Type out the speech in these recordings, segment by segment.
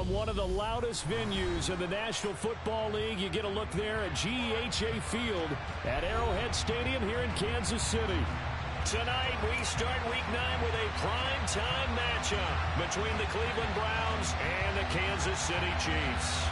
From one of the loudest venues in the National Football League, you get a look there at GEHA Field at Arrowhead Stadium here in Kansas City. Tonight, we start Week 9 with a prime-time matchup between the Cleveland Browns and the Kansas City Chiefs.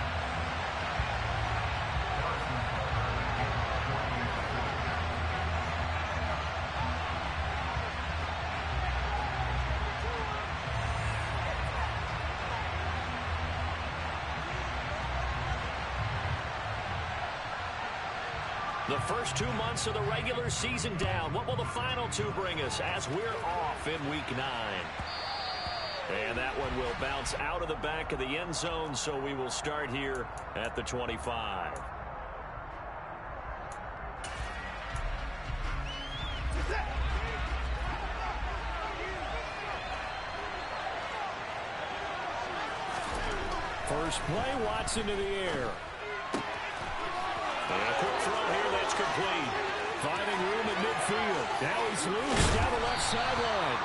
The first 2 months of the regular season down. What will the final two bring us as we're off in Week 9? And that one will bounce out of the back of the end zone, so we will start here at the 25. First play, Watson to the air. And a quick throw here that's complete. Finding room in midfield. Now he's loose down the left sideline.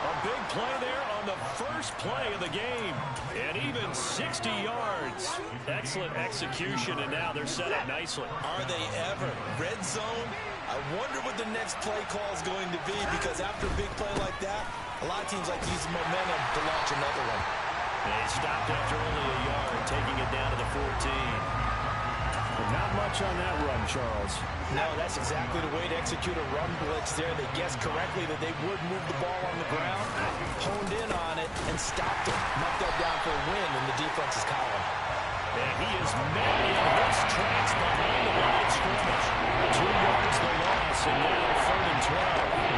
A big play there on the first play of the game. And even 60 yards. Excellent execution, and now they're set up nicely. Are they ever? Red zone? I wonder what the next play call is going to be, because after a big play like that, a lot of teams like to use momentum to launch another one. They stopped after only a yard, taking it down to the 14. Not much on that run, Charles. No, that's exactly the way to execute a run blitz there. They guessed correctly that they would move the ball on the ground, honed in on it, and stopped it. Knocked that down for a win in the defense's column. And he is met in his tracks behind the line of scrimmage. 2 yards the loss, and now 3rd and 12.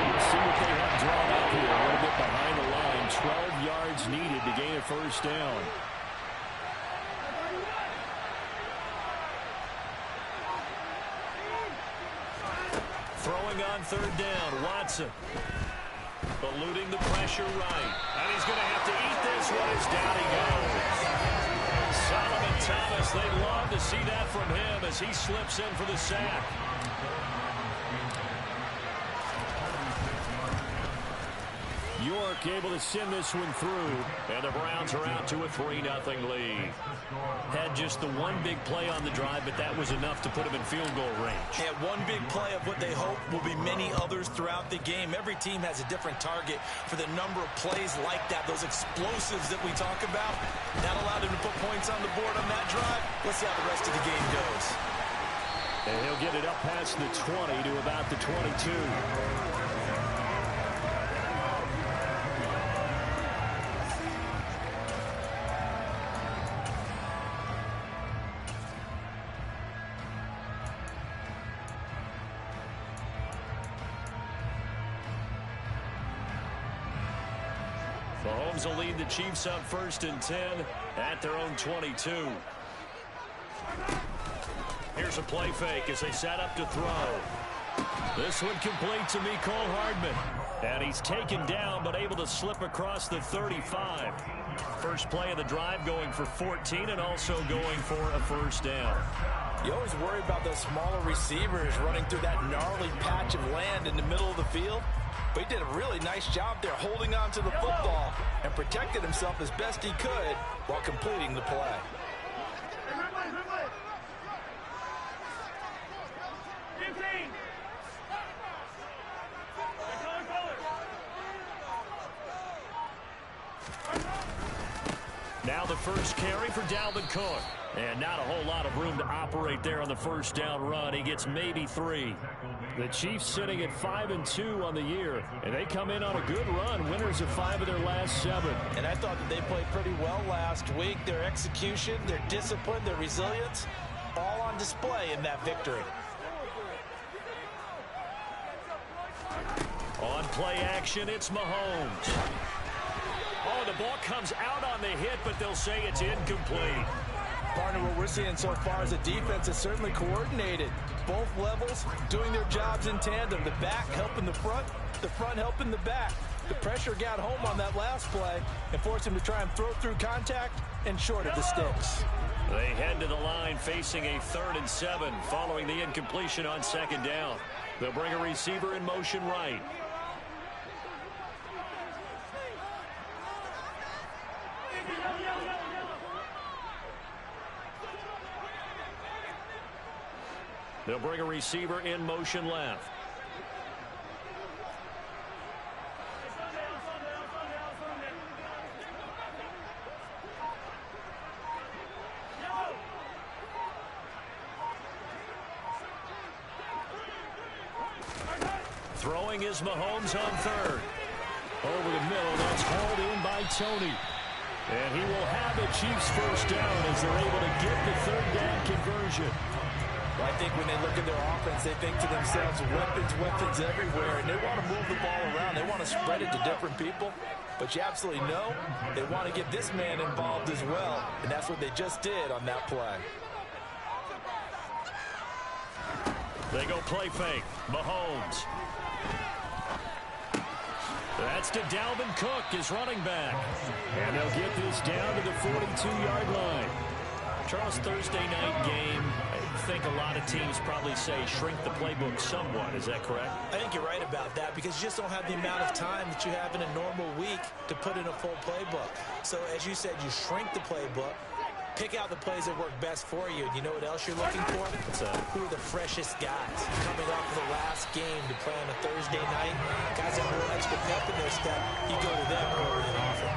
Let's see what they have drawn up here. A little bit behind the line. 12 yards needed to gain a first down. Throwing on 3rd down, Watson. Eluding the pressure right. And he's going to have to eat this one as down he goes. Solomon Thomas, they'd love to see that from him as he slips in for the sack. York able to send this one through, and the Browns are out to a 3-0 lead. Had just the one big play on the drive, but that was enough to put him in field goal range. Yeah, one big play of what they hope will be many others throughout the game. Every team has a different target for the number of plays like that, those explosives that we talk about. That allowed him to put points on the board on that drive. Let's see how the rest of the game goes. And he'll get it up past the 20 to about the 22. Mahomes will lead the Chiefs up 1st and 10 at their own 22. Here's a play fake as they set up to throw. This one complete to Mecole Hardman. And he's taken down but able to slip across the 35. First play of the drive going for 14 and also going for a first down. You always worry about those smaller receivers running through that gnarly patch of land in the middle of the field. But he did a really nice job there holding on to the football and protected himself as best he could while completing the play. Now the first carry for Dalvin Cook. And not a whole lot of room to operate there on the first down run. He gets maybe 3. The Chiefs sitting at 5-2 on the year. And they come in on a good run. Winners of 5 of their last 7. And I thought that they played pretty well last week. Their execution, their discipline, their resilience, all on display in that victory. On play action, it's Mahomes. Oh, the ball comes out on the hit, but they'll say it's incomplete. Partner, what we're seeing so far is a defense is certainly coordinated. Both levels doing their jobs in tandem. The back helping the front helping the back. The pressure got home on that last play and forced him to try and throw through contact and short of the sticks. They head to the line facing a 3rd and 7 following the incompletion on 2nd down. They'll bring a receiver in motion right. They'll bring a receiver in motion left. Throwing is Mahomes on third. Over the middle, that's hauled in by Tony. And he will have the Chiefs first down as they're able to get the third down conversion. Well, I think when they look at their offense, they think to themselves, weapons everywhere, and they want to move the ball around. They want to spread it to different people. But you absolutely know they want to get this man involved as well, and that's what they just did on that play. They go play fake. Mahomes. That's to Dalvin Cook, his running back. And they'll get this down to the 42-yard line. Charles, Thursday night game, I think a lot of teams probably say shrink the playbook somewhat. Is that correct? I think you're right about that because you just don't have the amount of time that you have in a normal week to put in a full playbook. So, as you said, you shrink the playbook. Pick out the plays that work best for you. And you know what else you're looking for? Who are the freshest guys coming off of the last game to play on a Thursday night? Guys that have a little extra pep in their step, you go to them more than often.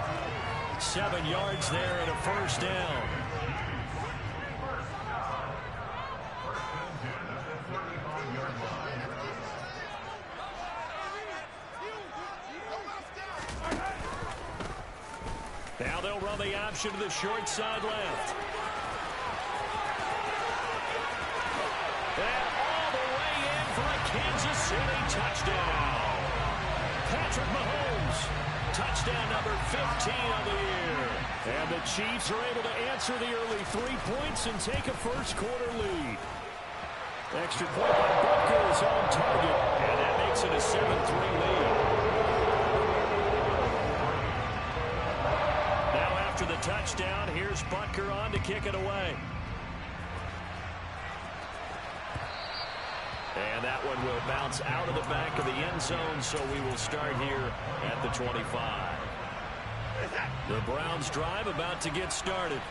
7 yards there and a first down. Now they'll run the option to the short side left. And all the way in for a Kansas City touchdown. Patrick Mahomes, touchdown number 15 of the year. And the Chiefs are able to answer the early 3 points and take a first quarter lead. Extra point by Butker is on target, and that makes it a 7-3 lead. After the touchdown, here's Butker on to kick it away. And that one will bounce out of the back of the end zone, so we will start here at the 25. The Browns drive about to get started.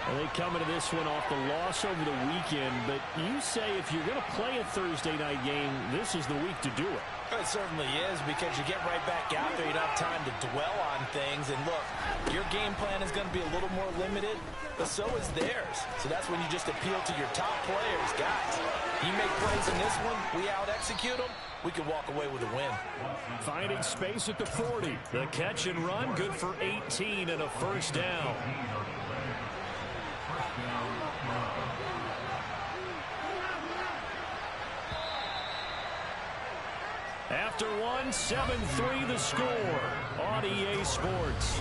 And they come into this one off the loss over the weekend, but you say if you're going to play a Thursday night game, this is the week to do it. It certainly is because you get right back out there. You don't have time to dwell on things. And look, your game plan is going to be a little more limited, but so is theirs. So that's when you just appeal to your top players. Guys, you make plays in this one, we out-execute them, we can walk away with a win. Finding space at the 40. The catch and run, good for 18 and a first down. After one, 7-3 the score on EA Sports.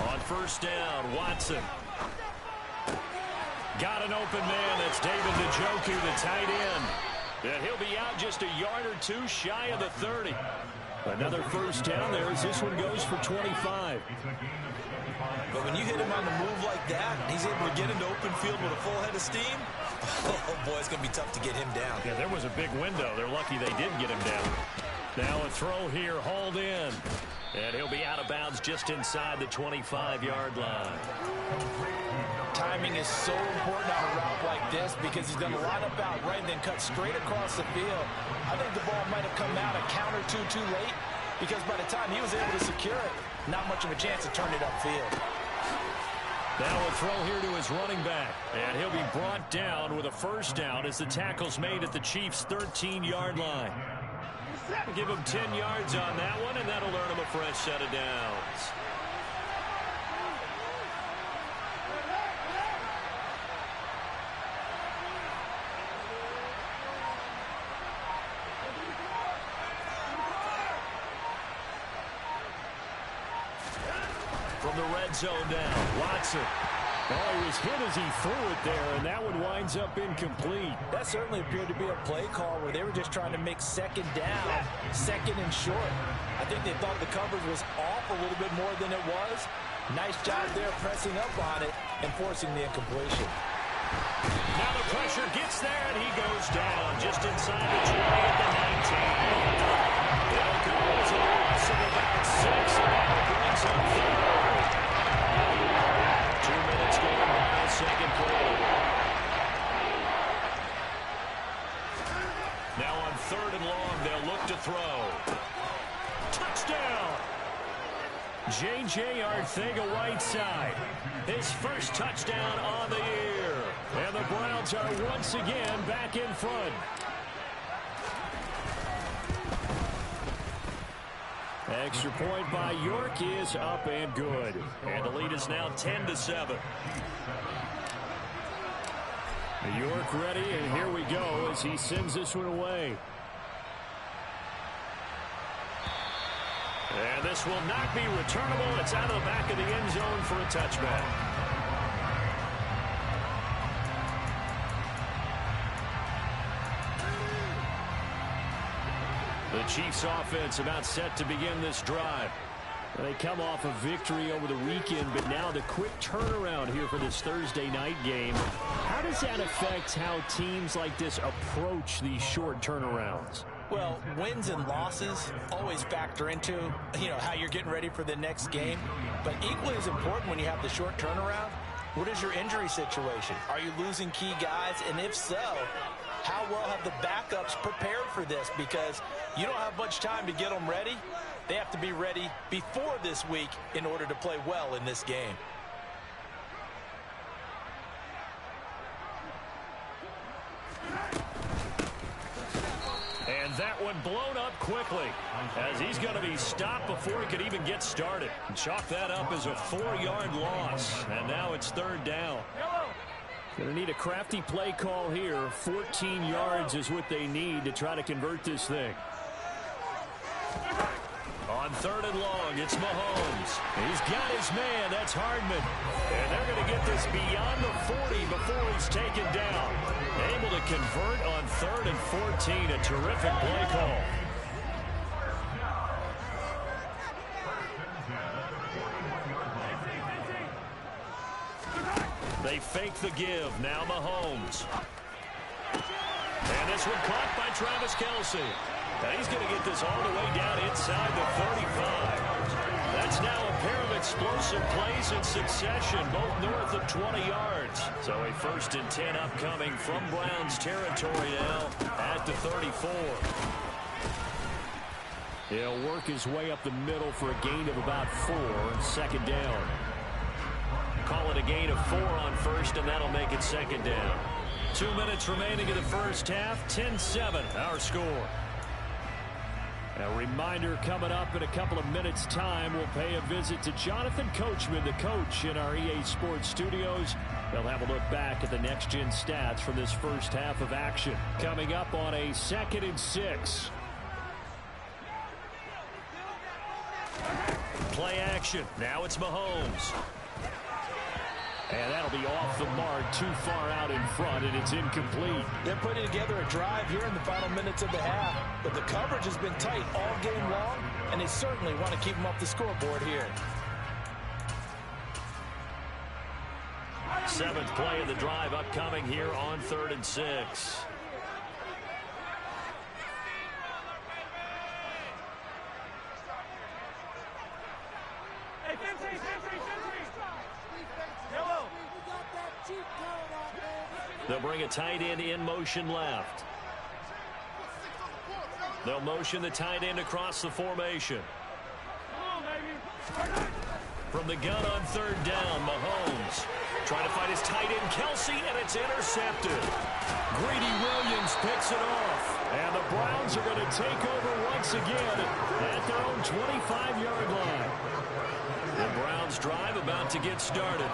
On first down, Watson. Got an open man. That's David Njoku, the tight end. And he'll be out just a yard or two shy of the 30. Another first down there as this one goes for 25. But when you hit him on the move like that, he's able to get into open field with a full head of steam. Oh, boy, it's going to be tough to get him down. Yeah, there was a big window. They're lucky they did get him down. Now a throw here, hauled in. And he'll be out of bounds just inside the 25-yard line. Timing is so important on a route like this because he's going to line up out right and then cut straight across the field. I think the ball might have come out a count or two too late because by the time he was able to secure it, not much of a chance to turn it upfield. Now a throw here to his running back. And he'll be brought down with a first down as the tackle's made at the Chiefs' 13-yard line. Give him 10 yards on that one, and that'll earn him a fresh set of downs. From the red zone now, Watson. Oh, he was hit as he threw it there, and that one winds up incomplete. That certainly appeared to be a play call where they were just trying to make second down, second and short. I think they thought the coverage was off a little bit more than it was. Nice job there pressing up on it and forcing the incompletion. Now the pressure gets there, and he goes down just inside the 20 at the 19. It'll go as a loss of about 6. 3rd and long. They'll look to throw. Touchdown! J.J. Arcega-Whiteside. His first touchdown on the year. And the Browns are once again back in front. Extra point by York is up and good. And the lead is now 10-7. York ready, and here we go as he sends this one away. And this will not be returnable. It's out of the back of the end zone for a touchback. The Chiefs offense about set to begin this drive. They come off a victory over the weekend, but now the quick turnaround here for this Thursday night game. How does that affect how teams like this approach these short turnarounds? Well, wins and losses always factor into, how you're getting ready for the next game. But equally as important when you have the short turnaround, what is your injury situation? Are you losing key guys? And if so, how well have the backups prepared for this? Because you don't have much time to get them ready. They have to be ready before this week in order to play well in this game. And that one blown up quickly as he's going to be stopped before he could even get started. Chalk that up as a 4-yard loss. And now it's 3rd down. Going to need a crafty play call here. 14 yards is what they need to try to convert this thing. On 3rd and long, it's Mahomes. He's got his man. That's Hardman. And they're going to get this beyond the 40 before he's taken down. Able to convert on 3rd and 14. A terrific play call. They fake the give. Now Mahomes. And this one caught by Travis Kelce. And he's going to get this all the way down inside the 35. That's now a pair of explosive plays in succession, both north of 20 yards. So a 1st and 10 upcoming from Browns territory now at the 34. He'll work his way up the middle for a gain of about 4. 2nd down. Call it a gain of 4 on 1st, and that'll make it 2nd down. 2 minutes remaining in the first half. 10-7 our score. A reminder coming up in a couple of minutes' time. We'll pay a visit to Jonathan Coachman, the coach in our EA Sports studios. They'll have a look back at the next-gen stats from this first half of action. Coming up on a 2nd and 6. Play action. Now it's Mahomes. And that'll be off the mark, too far out in front, and it's incomplete. They're putting together a drive here in the final minutes of the half, but the coverage has been tight all game long, and they certainly want to keep them off the scoreboard here. 7th play of the drive upcoming here on 3rd and 6. They'll bring a tight end in motion left. They'll motion the tight end across the formation. From the gun on 3rd down, Mahomes trying to find his tight end, Kelce, and it's intercepted. Greedy Williams picks it off. And the Browns are going to take over once again at their own 25-yard line. The Browns drive about to get started.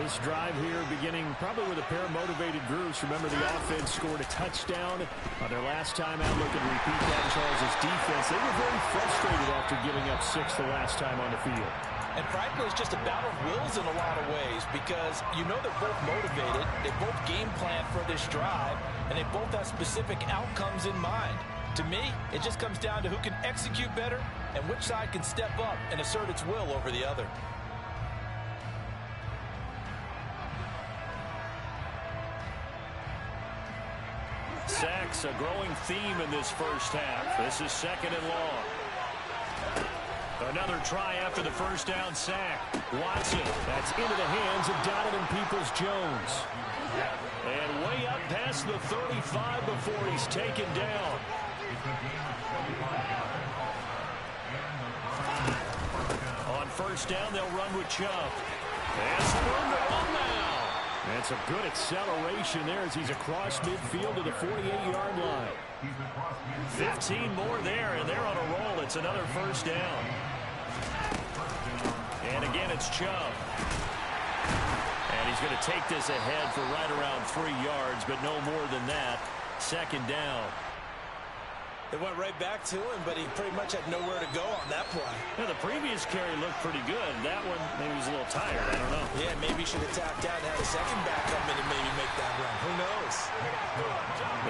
This drive here beginning probably with a pair of motivated groups. Remember, the offense scored a touchdown on their last time out. Looking to repeat that. Charles' defense, they were very frustrated after giving up 6 the last time on the field. And frankly, it's just a battle of wills in a lot of ways because they're both motivated. They both game plan for this drive, and they both have specific outcomes in mind. To me, it just comes down to who can execute better and which side can step up and assert its will over the other. Sacks, a growing theme in this first half. This is 2nd and long. Another try after the first down sack. Watson, that's into the hands of Donovan Peoples-Jones. And way up past the 35 before he's taken down. On first down, they'll run with Chubb. There's room to run now. And some good acceleration there as he's across midfield to the 48-yard line. 15 more there, and they're on a roll. It's another first down. And again, it's Chubb. And he's going to take this ahead for right around 3 yards, but no more than that. Second down. They went right back to him, but he pretty much had nowhere to go on that play. Yeah, the previous carry looked pretty good. That one, maybe he was a little tired. I don't know. Yeah, maybe he should have tapped out and had a second back come in and maybe make that run. Who knows?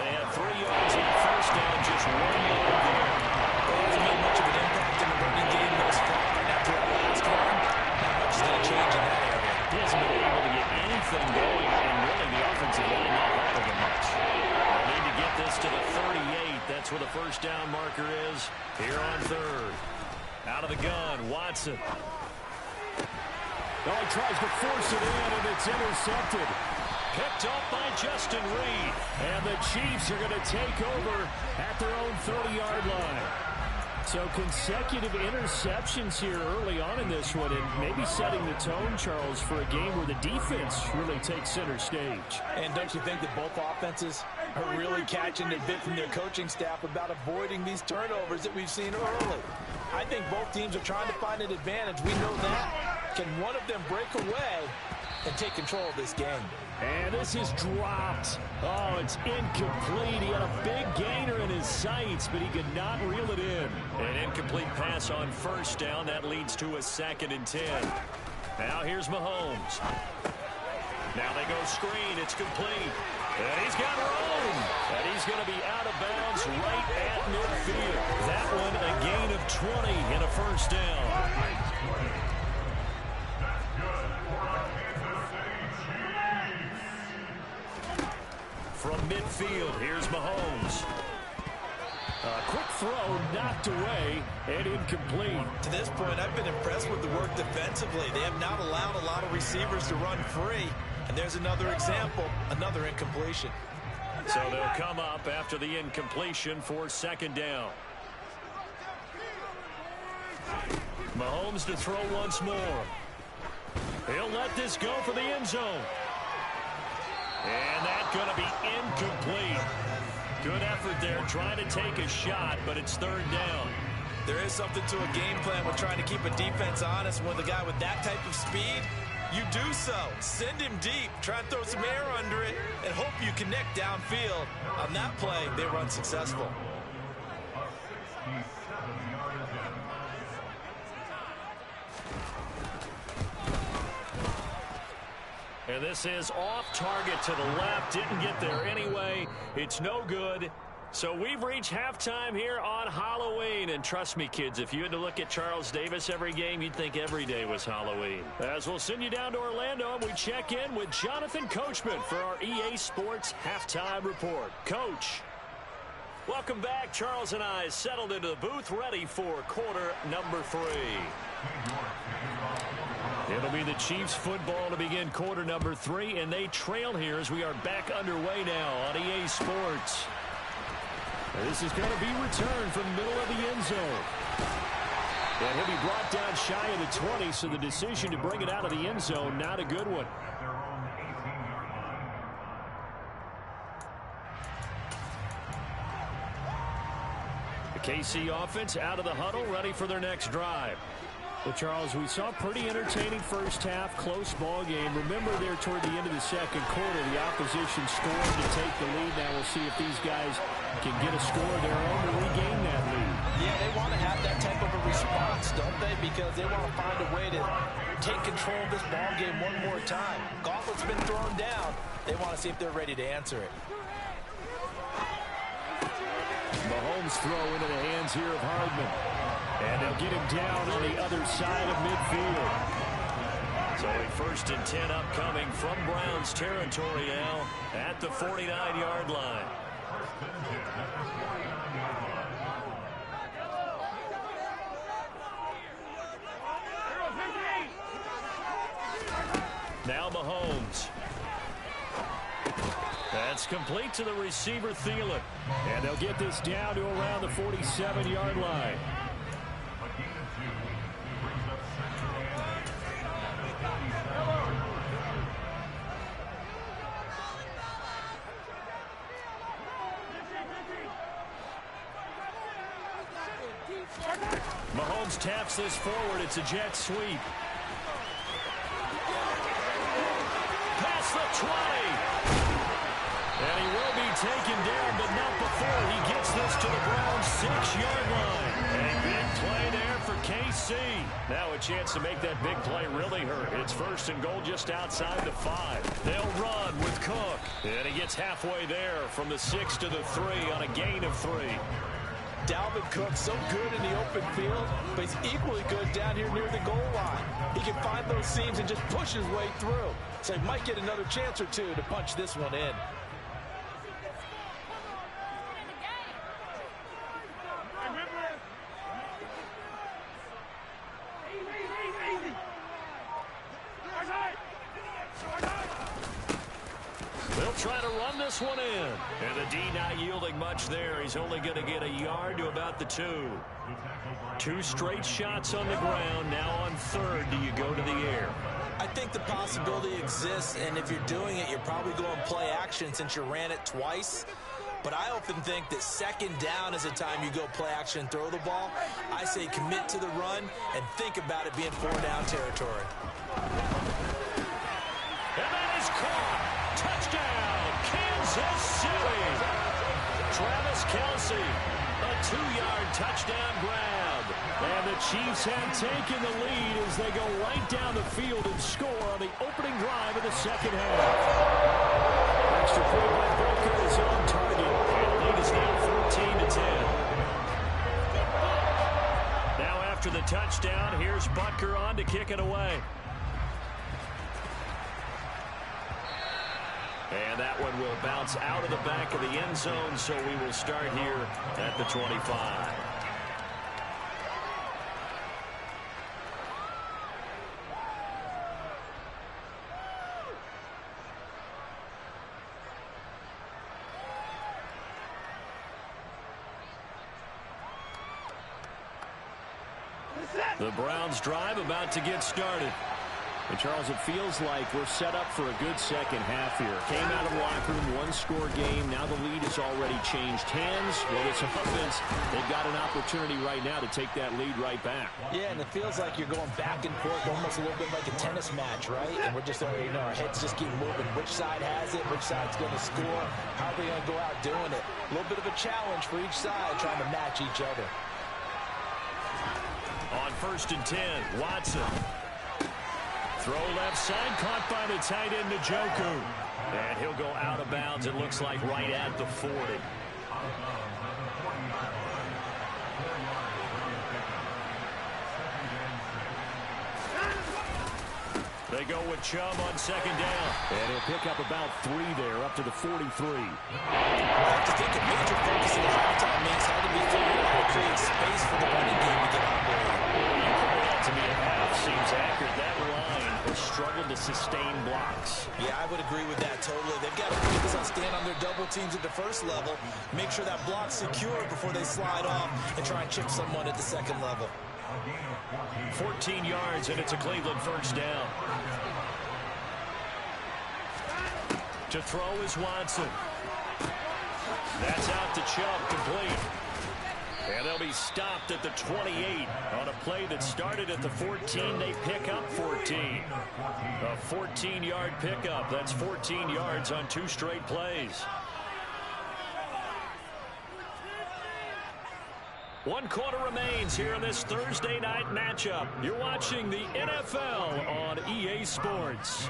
They had 3 yards on the first down, just 1 yard there. They haven't made much of an impact in the running game thus far. And after that last run, not much is going to change in that area. He hasn't been able to get anything going, and really the offensive line not helping him much. They need to get this to the 38. That's where the first down marker is here on third. Out of the gun, Watson. Oh, he tries to force it in, and it's intercepted. Picked up by Justin Reed. And the Chiefs are going to take over at their own 30-yard line. So consecutive interceptions here early on in this one, and maybe setting the tone, Charles, for a game where the defense really takes center stage. And don't you think that both offenses are really catching a bit from their coaching staff about avoiding these turnovers that we've seen early? I think both teams are trying to find an advantage. We know that. Can one of them break away and take control of this game? And this is dropped. Oh, it's incomplete. He had a big gainer in his sights, but he could not reel it in. An incomplete pass on first down. That leads to a 2nd and 10. Now here's Mahomes. Now they go screen. It's complete. And he's got room. And he's going to be out of bounds right at midfield. That one a gain of 20 and a first down. From midfield, here's Mahomes. A quick throw knocked away and incomplete. To this point, I've been impressed with the work defensively. They have not allowed a lot of receivers to run free. And there's another example, another incompletion. So they'll come up after the incompletion for 2nd down. Mahomes to throw once more. He'll let this go for the end zone. And that's going to be incomplete. Good effort there trying to take a shot, but it's 3rd down. There is something to a game plan with trying to keep a defense honest. With a guy with that type of speed, you do so. Send him deep, try and throw some air under it, and hope you connect downfield. On that play, they were unsuccessful. And this is off target to the left. Didn't get there anyway. It's no good. So we've reached halftime here on Halloween. And trust me, kids, if you had to look at Charles Davis every game, you'd think every day was Halloween. As we'll send you down to Orlando, and we check in with Jonathan Coachman for our EA Sports Halftime Report. Coach, welcome back. Charles and I settled into the booth, ready for quarter number 3. It'll be the Chiefs football to begin quarter number 3, and they trail here as we are back underway now on EA Sports. This is going to be returned from the middle of the end zone. And he'll be brought down shy of the 20, so the decision to bring it out of the end zone, not a good one. The KC offense out of the huddle, ready for their next drive. Well, Charles, we saw a pretty entertaining first half, close ball game. Remember there toward the end of the second quarter, the opposition scored to take the lead. Now we'll see if these guys can get a score of their own to regain that lead. Yeah, they want to have that type of a response, don't they? Because they want to find a way to take control of this ball game one more time. Gauntlet's been thrown down. They want to see if they're ready to answer it. Mahomes throw into the hands here of Hardman. And they'll get him down on the other side of midfield. So a 1st and 10 upcoming from Browns territory now at the 49-yard line. Now Mahomes. That's complete to the receiver, Thielen. And they'll get this down to around the 47-yard line. Mahomes taps this forward. It's a jet sweep. Past the 20. And he will be taken down, but not before he gets this to the Browns' 6-yard line. A big play there for KC. Now a chance to make that big play really hurt. It's 1st and goal just outside the 5. They'll run with Cook. And he gets halfway there from the 6 to the 3 on a gain of 3. Dalvin Cook, so good in the open field, but he's equally good down here near the goal line. He can find those seams and just push his way through. So he might get another chance or two to punch this one in. They'll try to run this one in. And the D not yielding much there. He's only going to get a yard to about the 2. 2 straight shots on the ground. Now on 3rd, do you go to the air? I think the possibility exists, and if you're doing it, you're probably going play action since you ran it twice. But I often think that 2nd down is the time you go play action and throw the ball. I say commit to the run and think about it being 4-down territory. And that is caught. Touchdown, Kansas City. Travis Kelce, a 2-yard touchdown grab. And the Chiefs have taken the lead as they go right down the field and score on the opening drive of the 2nd half. Extra point by Booker is on target. And the lead is now 14-10. Now after the touchdown, here's Butker on to kick it away. And that one will bounce out of the back of the end zone, so we will start here at the 25. The Browns drive about to get started. And Charles, it feels like we're set up for a good second half here. Came out of the locker room, 1-score game. Now the lead has already changed hands. Well, this offense, they've got an opportunity right now to take that lead right back. Yeah, and it feels like you're going back and forth, almost a little bit like a tennis match, right? And we're just, our heads just keep moving. Which side has it? Which side's going to score? How are they going to go out doing it? A little bit of a challenge for each side, trying to match each other. On 1st and 10, Watson. Throw left side, caught by the tight end, Njoku. And he'll go out of bounds, it looks like, right at the 40. They go with Chubb on 2nd down. And he'll pick up about 3 there, up to the 43. I have to think a major focus in the halftime means how to be figured out how to create space for the running game to get operating. To me, a half seems accurate. That line has struggled to sustain blocks. Yeah, I would agree with that totally. They've got to focus on staying on their double teams at the 1st level, make sure that block's secure before they slide off and try and chip someone at the 2nd level. 14 yards, and it's a Cleveland 1st down. To throw is Watson. That's out to Chubb, complete. And they'll be stopped at the 28 on a play that started at the 14. They pick up 14. A 14-yard pickup. That's 14 yards on 2 straight plays. 1 quarter remains here in this Thursday night matchup. You're watching the NFL on EA Sports.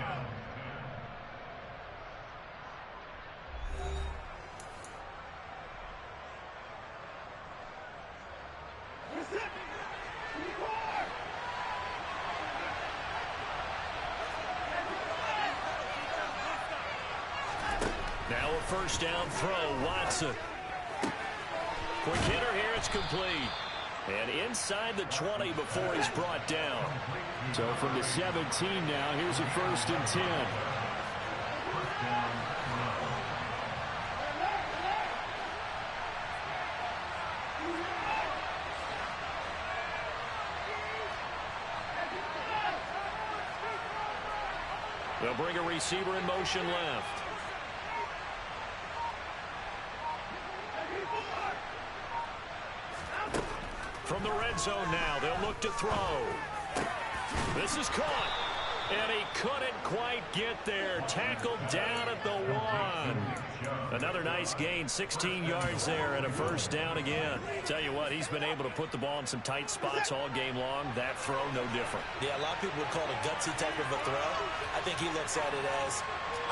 Now a 1st down throw, Watson. Quick hitter here, it's complete. And inside the 20 before he's brought down. So from the 17 now, here's a 1st and 10. They'll bring a receiver in motion left. From the red zone now, they'll look to throw. This is caught. And he couldn't quite get there. Tackled down at the 1. Another nice gain, 16 yards there and a first down again. Tell you what, he's been able to put the ball in some tight spots all game long. That throw, no different. Yeah, a lot of people would call it a gutsy type of a throw. I think he looks at it as,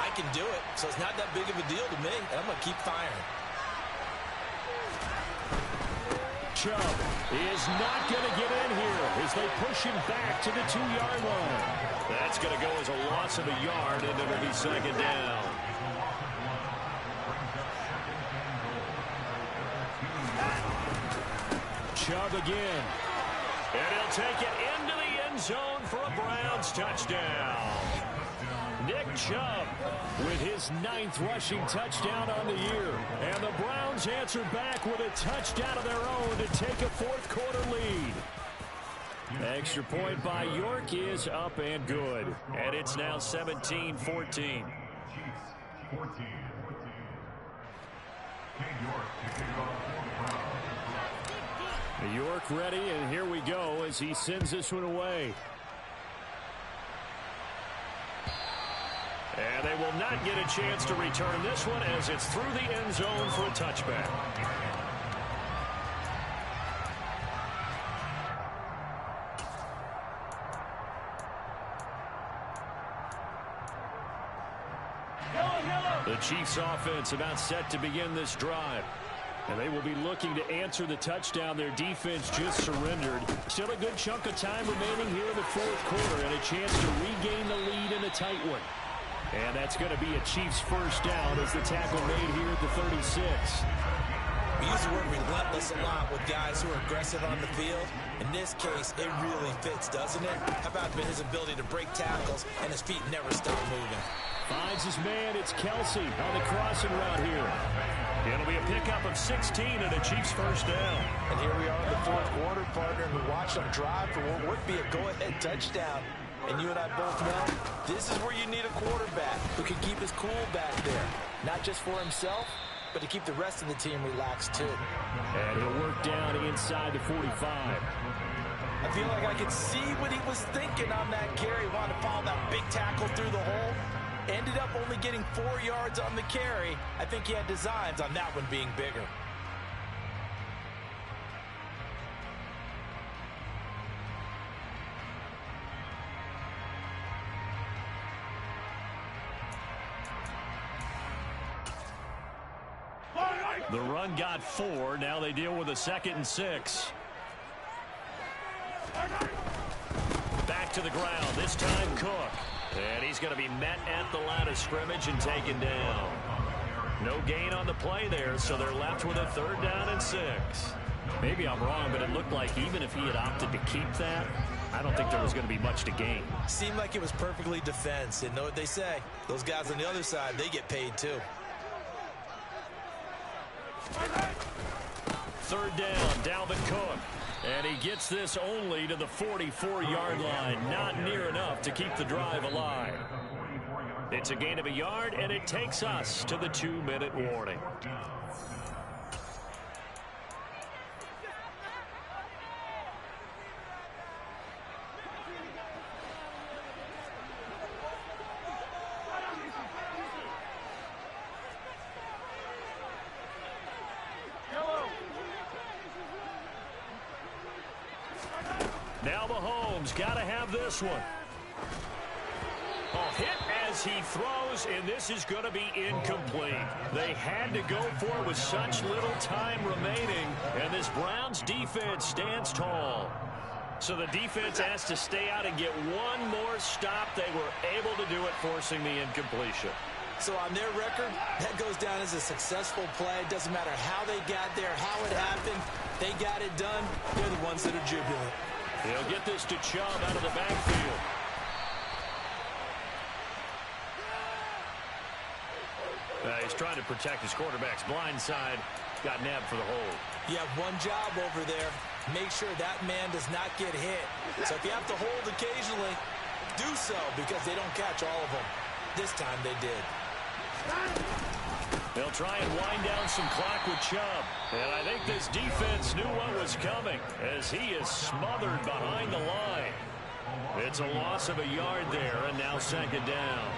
I can do it, so it's not that big of a deal to me, and I'm going to keep firing. Chubb is not going to get in here as they push him back to the 2-yard line. That's going to go as a loss of a yard, and it'll be second down. Chubb again. And he'll take it into the end zone for a Browns touchdown. Nick Chubb with his 9th rushing touchdown on the year. And the Browns answer back with a touchdown of their own to take a fourth-quarter lead. Extra point by York is up and good. And it's now 17-14. York ready, and here we go as he sends this one away. And they will not get a chance to return this one as it's through the end zone for a touchback. The Chiefs offense about set to begin this drive. And they will be looking to answer the touchdown their defense just surrendered. Still a good chunk of time remaining here in the fourth quarter and a chance to regain the lead in a tight one. And that's going to be a Chiefs first down as the tackle made here at the 36. We use the word relentless a lot with guys who are aggressive on the field. In this case, it really fits, doesn't it? How about his ability to break tackles and his feet never stop moving? Finds his man. It's Kelsey on the crossing route here. It'll be a pickup of 16 and a Chiefs first down. And here we are in the fourth quarter, partner, and we watched them drive for what would be a go-ahead touchdown. And you and I both know this is where you need a quarterback who can keep his cool back there. Not just for himself, but to keep the rest of the team relaxed too. And he'll work down inside the 45. I feel like I could see what he was thinking on that carry. Wanted to follow that big tackle through the hole. Ended up only getting 4 yards on the carry. I think he had designs on that one being bigger. The run got 4. Now they deal with a 2nd and 6. Back to the ground. This time Cook. And he's going to be met at the line of scrimmage and taken down. No gain on the play there, so they're left with a 3rd down and 6. Maybe I'm wrong, but it looked like even if he had opted to keep that, I don't think there was going to be much to gain. Seemed like it was perfectly defense. And know what they say? Those guys on the other side, they get paid too. 3rd down, Dalvin Cook. And he gets this only to the 44-yard line. Not near enough to keep the drive alive. It's a gain of a yard, and it takes us to the 2-minute warning. Now Mahomes got to have this one. A hit as he throws, and this is going to be incomplete. They had to go for it with such little time remaining, and this Browns defense stands tall. So the defense has to stay out and get one more stop. They were able to do it, forcing the incompletion. So on their record, that goes down as a successful play. It doesn't matter how they got there, how it happened. They got it done. They're the ones that are jubilant. He'll get this to Chubb out of the backfield. He's trying to protect his quarterback's blind side. Got nabbed for the hold. You have one job over there. Make sure that man does not get hit. So if you have to hold occasionally, do so because they don't catch all of them. This time they did. They'll try and wind down some clock with Chubb. And I think this defense knew what was coming as he is smothered behind the line. It's a loss of a yard there, and now second down.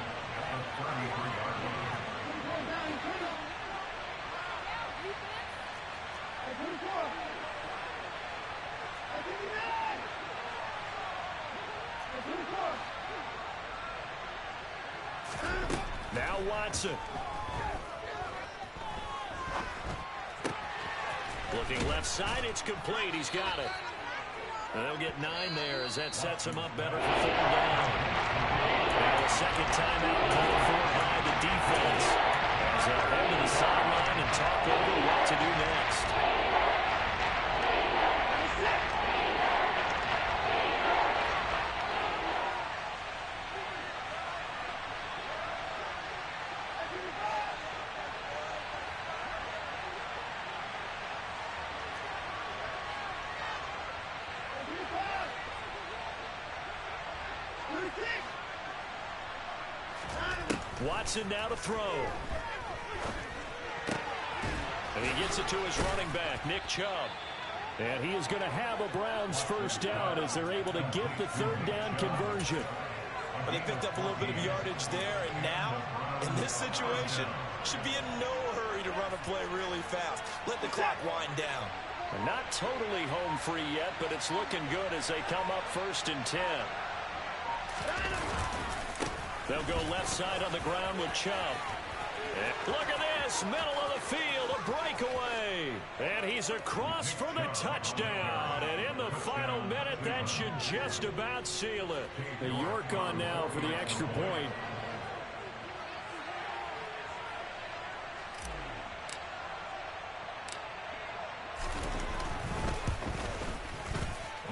Now Watson. Looking left side, it's complete. He's got it. They'll get 9 there as that sets him up better for third down. Now a second timeout called for by the defense as they'll head to the sideline and talk over what to do next. Watson now to throw. And he gets it to his running back, Nick Chubb. And he is going to have a Browns first down as they're able to get the third down conversion. But they picked up a little bit of yardage there, and now, in this situation, should be in no hurry to run a play really fast. Let the clock wind down. And not totally home free yet, but it's looking good as they come up 1st and 10. They'll go left side on the ground with Chubb. Look at this, middle of the field, a breakaway. And he's across for the touchdown. And in the final minute, that should just about seal it. The York on now for the extra point.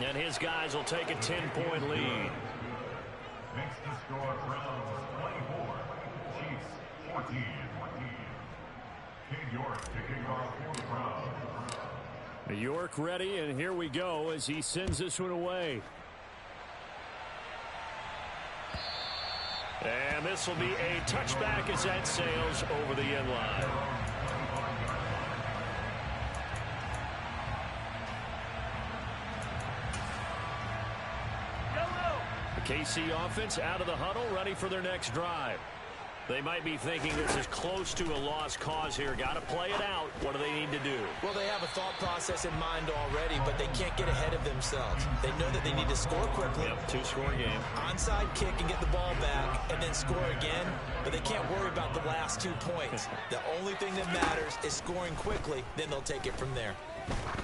And his guys will take a 10-point lead. Makes the score Browns 24, Chiefs 14. King York kicking off for the Browns. York ready, and here we go as he sends this one away. And this will be a touchback as that sails over the end line. KC offense out of the huddle, ready for their next drive. They might be thinking this is close to a lost cause here. Got to play it out. What do they need to do? Well, they have a thought process in mind already, but they can't get ahead of themselves. They know that they need to score quickly. Yep, 2-score game. Onside kick and get the ball back and then score again, but they can't worry about the last 2 points. The only thing that matters is scoring quickly, then they'll take it from there.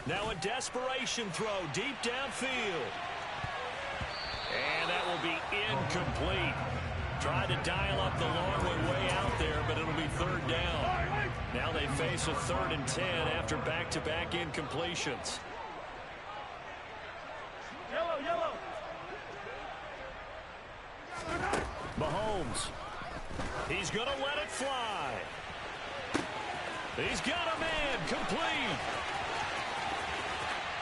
Now a desperation throw deep downfield. And that will be incomplete. Tried to dial up the long way out there, but it'll be third down. Now they face a 3rd and 10 after back-to-back incompletions. Yellow. Mahomes. He's going to let it fly. He's got a man complete.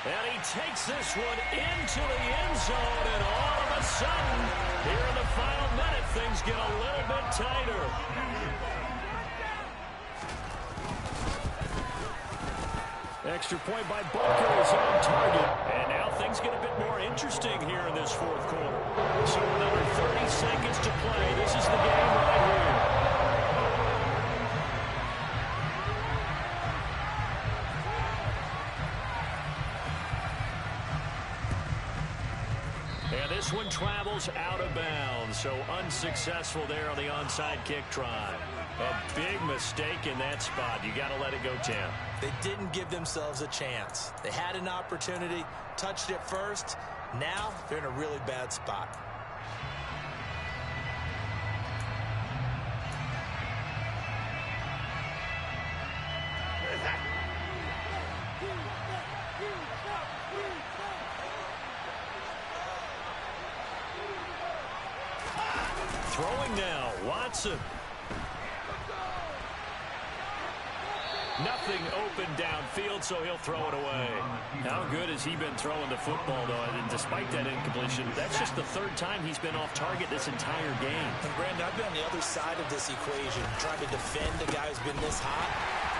And he takes this one into the end zone, and all of a sudden, here in the final minute, things get a little bit tighter. Extra point by Booker is on target. And now things get a bit more interesting here in this 4th quarter. So another 30 seconds to play. This is the game right here. And this one travels out of bounds, so unsuccessful there on the onside kick try. A big mistake in that spot. You got to let it go 10. They didn't give themselves a chance. They had an opportunity, touched it first. Now they're in a really bad spot. Throwing now, Watson. Nothing open downfield, so he'll throw it away. How good has he been throwing the football, though? And despite that incompletion, that's just the third time he's been off target this entire game. And Brandon, I've been on the other side of this equation, trying to defend a guy who's been this hot,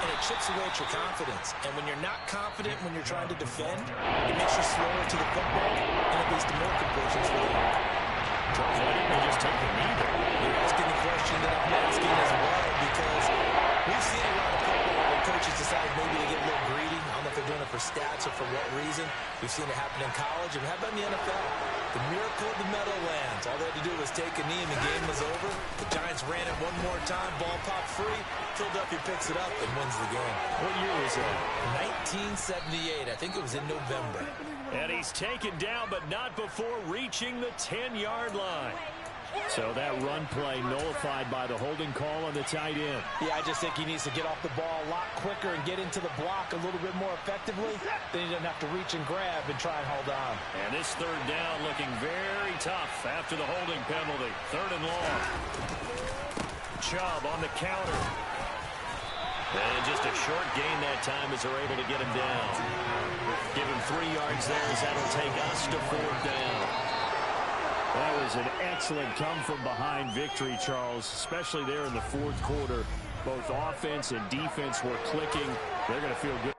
and it chips away at your confidence. And when you're not confident when you're trying to defend, it makes you slower to the football, and it leads to more completions for you. Charles, why didn't he just take the knee there? You're asking the question that I'm asking as well, because we've seen a lot of football where coaches decide maybe to get a little greedy. I don't know if they're doing it for stats or for what reason. We've seen it happen in college, and how about in the NFL? The miracle of the Meadowlands. All they had to do was take a knee, and the game was over. The Giants ran it one more time. Ball popped free. Philadelphia picks it up and wins the game. What year was that? 1978. I think it was in November. And he's taken down, but not before reaching the 10-yard line. So that run play nullified by the holding call on the tight end. Yeah, I just think he needs to get off the ball a lot quicker and get into the block a little bit more effectively. Then he doesn't have to reach and grab and try and hold on. And this third down looking very tough after the holding penalty. Third and long. Chubb on the counter. And just a short gain that time as they're able to get him down. Give him 3 yards there as that'll take us to fourth down. That was an excellent come-from-behind victory, Charles, especially there in the fourth quarter. Both offense and defense were clicking. They're going to feel good.